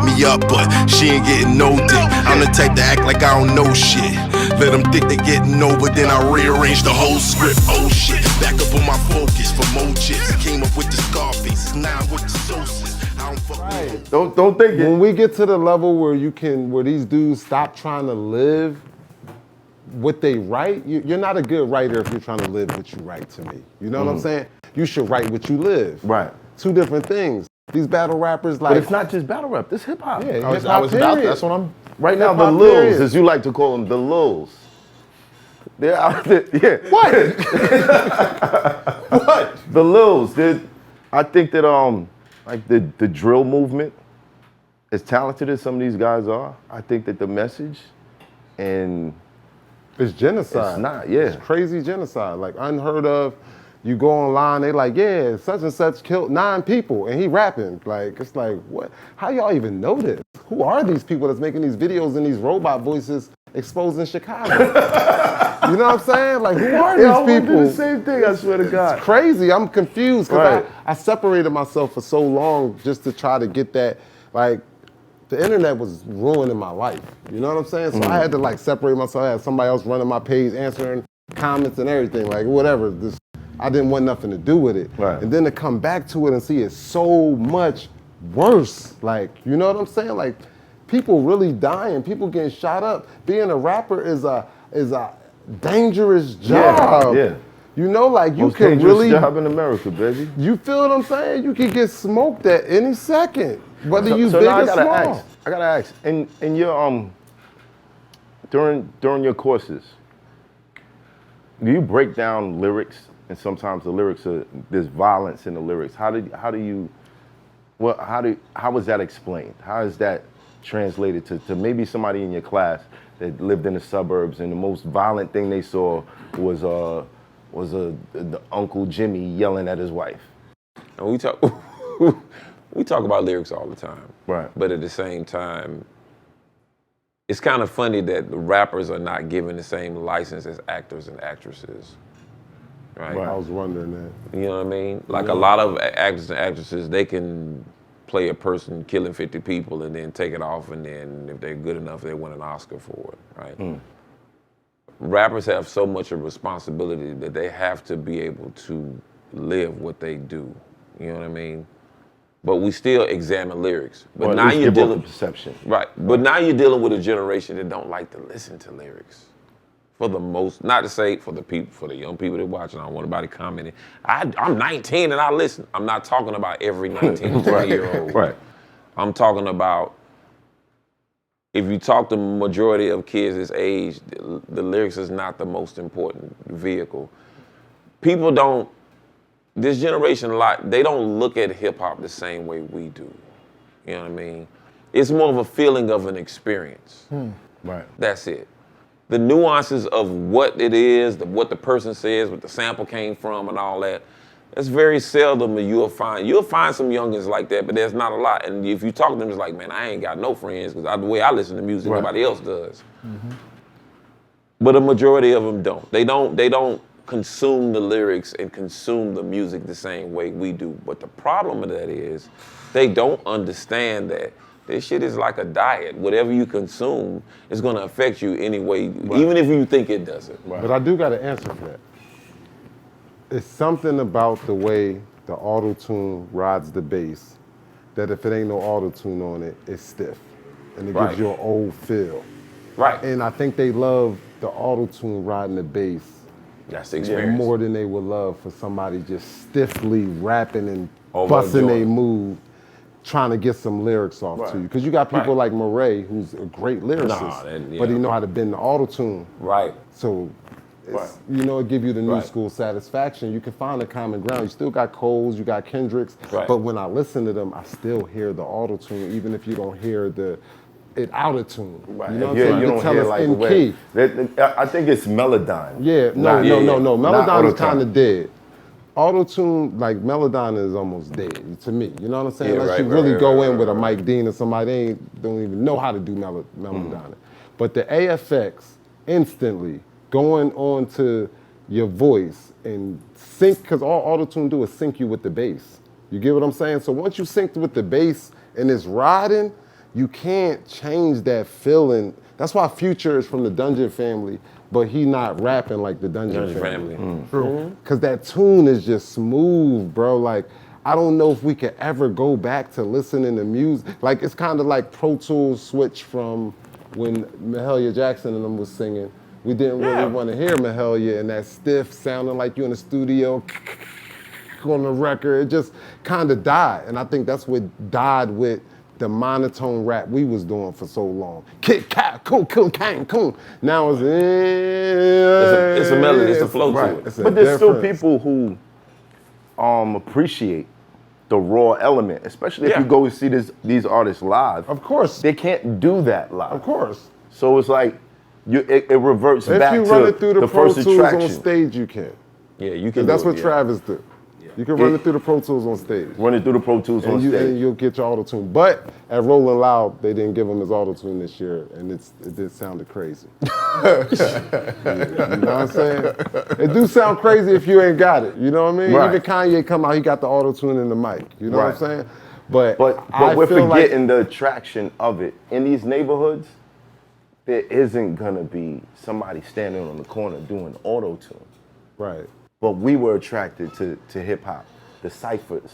me up, but she ain't getting no dick. I'm the type to act like I don't know shit. Let them think they getting over, then I rearrange the whole script. Oh shit, back up on my focus for more chips. Came up with the Scarface, now with the sauces. I don't fuck with Don't think it. When we get to the level where where these dudes stop trying to live what they write, you're not a good writer if you're trying to live what you write to me. You know what I'm saying? You should write what you live. Right. Two different things. These battle rappers like. But it's not just battle rap, this hip hop. Yeah, I was about, that's what I'm. Right now, the Hip-hop Lils, period. as you like to call them, the Lils. They're out there, yeah. What? What? The Lils, I think that like the drill movement, as talented as some of these guys are, I think that the message and It's genocide. It's not, yeah. It's crazy genocide, like unheard of. You go online, they like, yeah, such and such killed 9 people, and he rapping. Like, it's like, what? How y'all even know this? Who are these people that's making these videos and these robot voices exposing Chicago? You know what I'm saying? Like, who are these people? Do the same thing, I swear to God. It's crazy. I'm confused because Right. I separated myself for so long just to try to get that, like, the internet was ruining my life. You know what I'm saying? So I had to like separate myself. I had somebody else running my page, answering comments and everything, like whatever. I didn't want nothing to do with it. Right. And then to come back to it and see it's so much worse. Like, you know what I'm saying? Like, people really dying, people getting shot up. Being a rapper is a dangerous job. Yeah. You know, like you Most can dangerous really. job in America, baby. You feel what I'm saying? You can get smoked at any second, whether you So big now or small. I gotta ask. In your during your courses, do you break down lyrics? And sometimes the lyrics there's violence in the lyrics. How was that explained? How is that translated to maybe somebody in your class that lived in the suburbs and the most violent thing they saw was the Uncle Jimmy yelling at his wife? And we talk about lyrics all the time. Right. But at the same time, it's kind of funny that the rappers are not given the same license as actors and actresses. Right? I was wondering that. You know what I mean? Like a lot of actors and actresses, they can play a person killing 50 people and then take it off, and then if they're good enough, they win an Oscar for it, right? Rappers have so much of responsibility that they have to be able to live what they do. You know what I mean? But we still examine lyrics. But now you're dealing with perception. Right. But now you're dealing with a generation that don't like to listen to lyrics. For the most, not to say for the people, for the young people that watching, I don't want anybody commenting. I'm 19 and I listen. I'm not talking about every 19, 20-year-old. Right. I'm talking about, if you talk to the majority of kids this age, the lyrics is not the most important vehicle. People don't, this generation they don't look at hip hop the same way we do. You know what I mean? It's more of a feeling of an experience. Right. That's it. The nuances of what it is, what the person says, what the sample came from and all that, that's very seldom that you'll find some youngins like that, but there's not a lot. And if you talk to them, it's like, man, I ain't got no friends because the way I listen to music, nobody else does. But a majority of them don't. They don't consume the lyrics and consume the music the same way we do. But the problem with that is they don't understand that this shit is like a diet. Whatever you consume is gonna affect you anyway, even if you think it doesn't. But I do got an answer for that. It's something about the way the auto-tune rides the bass that if it ain't no auto-tune on it, it's stiff. And it gives you an old feel. Right. And I think they love the auto-tune riding the bass That's the experience. more than they would love for somebody just stiffly rapping and Overdoing. busting a move, trying to get some lyrics off to you. Because you got people like Murray, who's a great lyricist, but he know how to bend the auto-tune. Right. So, you know, it give you the new school satisfaction. You can find a common ground. You still got Coles, you got Kendricks, but when I listen to them, I still hear the auto-tune, even if you don't hear it out of tune. Right. You know what I'm Yeah, saying? you You don't tell hear us like in the way. key. I think it's Melodyne. Yeah, no. Not Melodyne is auto-tune. kind of dead. Auto-tune, like Melodyne is almost dead to me. You know what I'm saying? Yeah, Unless you really go in with a Mike Dean or somebody, they don't even know how to do Melodyne. But the AFX, instantly going on to your voice and sync, because all auto-tune do is sync you with the bass. You get what I'm saying? So once you synced with the bass and it's riding, you can't change that feeling. That's why Future is from the Dungeon family, but he not rapping like the Dungeon family. True. Cause that tune is just smooth, bro. Like, I don't know if we could ever go back to listening to music. Like, it's kind of like Pro Tools switch from when Mahalia Jackson and them was singing. We didn't really want to hear Mahalia and that stiff sounding like you in the studio on the record. It just kind of died. And I think that's what died with the monotone rap we was doing for so long. Kick, cat, coon, coon, kang, coon. Now it's It's a melody, it's a flow to it. It's a But there's still difference. people who appreciate the raw element, especially if Yeah. you go and see these artists live. Of course. They can't do that live. Of course. So it's like it reverts If back you to run it through the Pro first Tools attraction. on stage, you can. Yeah, you can. That's do it, what yeah. Travis do. You can run it through the Pro Tools on stage. Run it through the Pro Tools on And, stage. and you'll get your auto-tune. But at Rolling Loud, they didn't give him his auto-tune this year, and it did sounded crazy. You know what I'm saying? It do sound crazy if you ain't got it. You know what I mean? Right. Even Kanye come out, he got the auto-tune in the mic. You know what I'm Right. saying? But But I we're feel like forgetting the attraction of it. In these neighborhoods, there isn't gonna be somebody standing on the corner doing auto-tune. right. But we were attracted to hip hop, the ciphers,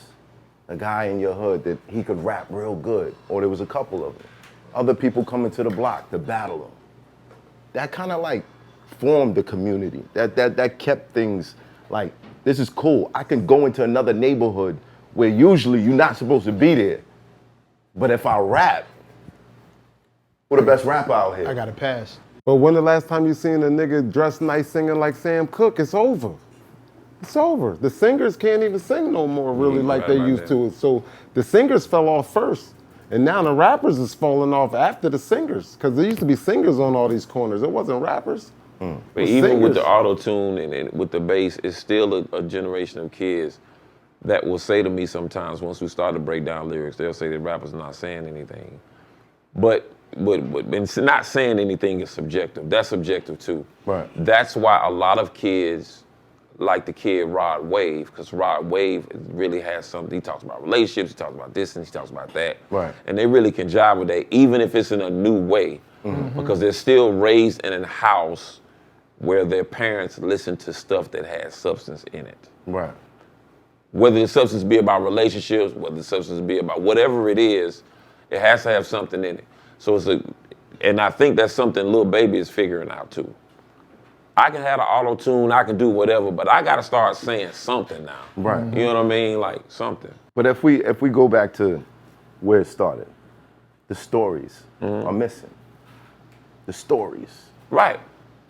a guy in your hood that he could rap real good, or there was a couple of them. Other people coming to the block to battle him. That kind of like formed the community. That kept things like, this is cool. I can go into another neighborhood where usually you're not supposed to be there. But if I rap, we're the best rapper out here. I got to pass. But when the last time you seen a nigga dressed nice singing like Sam Cooke, it's over. It's over. The singers can't even sing no more really like right they about used that. to. So the singers fell off first. And now the rappers is falling off after the singers. Because there used to be singers on all these corners. It wasn't rappers. But The even with the singers. auto-tune and with the bass, it's still a generation of kids that will say to me sometimes once we start to break down lyrics, they'll say that rappers not saying anything. But and not saying anything is subjective. That's subjective too. Right. That's why a lot of kids like the kid Rod Wave, because Rod Wave really has something. He talks about relationships, he talks about this, and he talks about that. Right. And they really can jive with that, even if it's in a new way, because they're still raised in a house where their parents listen to stuff that has substance in it. Right. Whether the substance be about relationships, whether the substance be about whatever it is, it has to have something in it. So and I think that's something Lil Baby is figuring out too. I can have an auto-tune, I can do whatever, but I gotta start saying something now. Right. You know what I mean? Like something. But if we go back to where it started, the stories are missing. The stories. Right.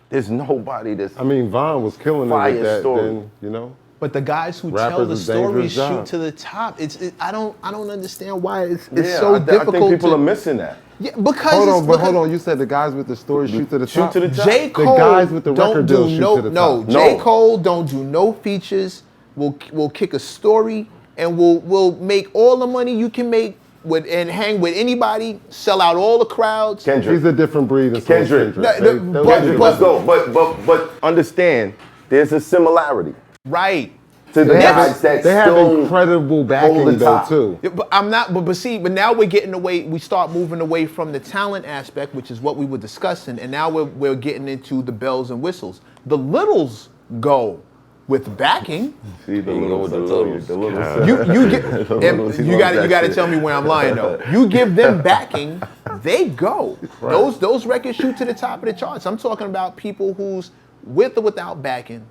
There's nobody that's I mean, Von was killing it Fire with that story. then, you know? But the guys who Rappers tell the is dangerous stories shoot job. to the top. I don't understand why it's yeah, so I difficult. think people to, are missing that. Yeah, because Hold it's on, but because hold on. You said the guys with the stories shoot to the top? to the top. J. The Cole guys with the don't record do deals shoot no to the no. top. J. No. Cole don't do no features. Will kick a story and will make all the money you can make with and hang with anybody. Sell out all the crowds. Kendrick. He's a different breed. than Kendrick. Kendrick. No, They- Kendrick, but- let's go. But understand, there's a similarity Right. to the Yes. guys that They have still incredible hold backing the though top. too. Yeah, but I'm not. But see. But now we're getting away. We start moving away from the talent aspect, which is what we were discussing, and now we're getting into the bells and whistles. The littles go with backing. See, the you go little, with the I told you, littles. the little. You get. Littles, he you loves got that to shit. tell me where I'm lying though. You give them backing, they go. Those records shoot to the top of the charts. I'm talking about people who's with or without backing.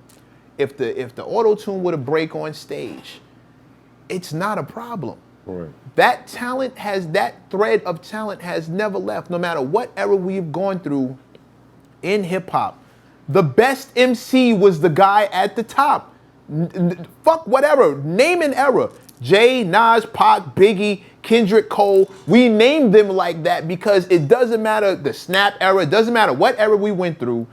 If the auto tune were to break on stage, it's not a problem. Right. That thread of talent has never left, no matter what era we've gone through in hip hop. The best MC was the guy at the top. Fuck whatever, name an era. Jay, Nas, Pac, Biggie, Kendrick, Cole. We named them like that because it doesn't matter the snap era, it doesn't matter what era we went through.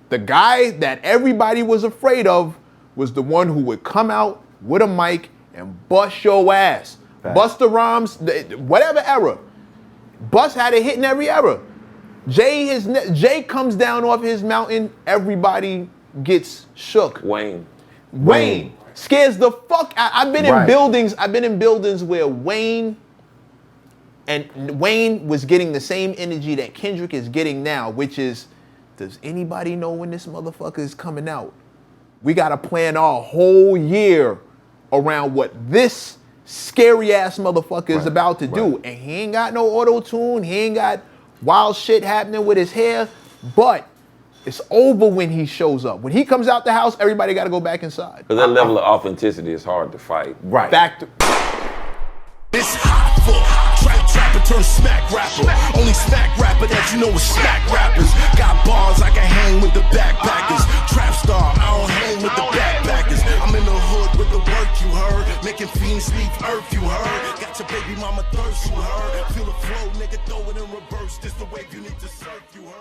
The guy that everybody was afraid of was the one who would come out with a mic and bust your ass. Busta Rhymes, whatever era. Bust had a hit in every era. Jay comes down off his mountain, everybody gets shook. Wayne scares the fuck out. I've been in Right. buildings where Wayne And Wayne was getting the same energy that Kendrick is getting now, which is, does anybody know when this motherfucker is coming out? We gotta plan our whole year around what this scary ass motherfucker is about to do. And he ain't got no auto-tune, he ain't got wild shit happening with his hair, but it's over when he shows up. When he comes out the house, everybody gotta go back inside. Because that level of authenticity is hard to fight. Right. Back to It's hot for trapper turn smack rapper. Only smack rapper that you know is smack rappers. Got bars I can hang with the backpackers. Trap star, I don't hang with the backpackers. I'm in the hood with the work you heard. Making fiends leave earth you heard. Got your baby mama thirst you heard. Feel the flow, nigga, throw it in reverse. This the wave you need to surf you heard.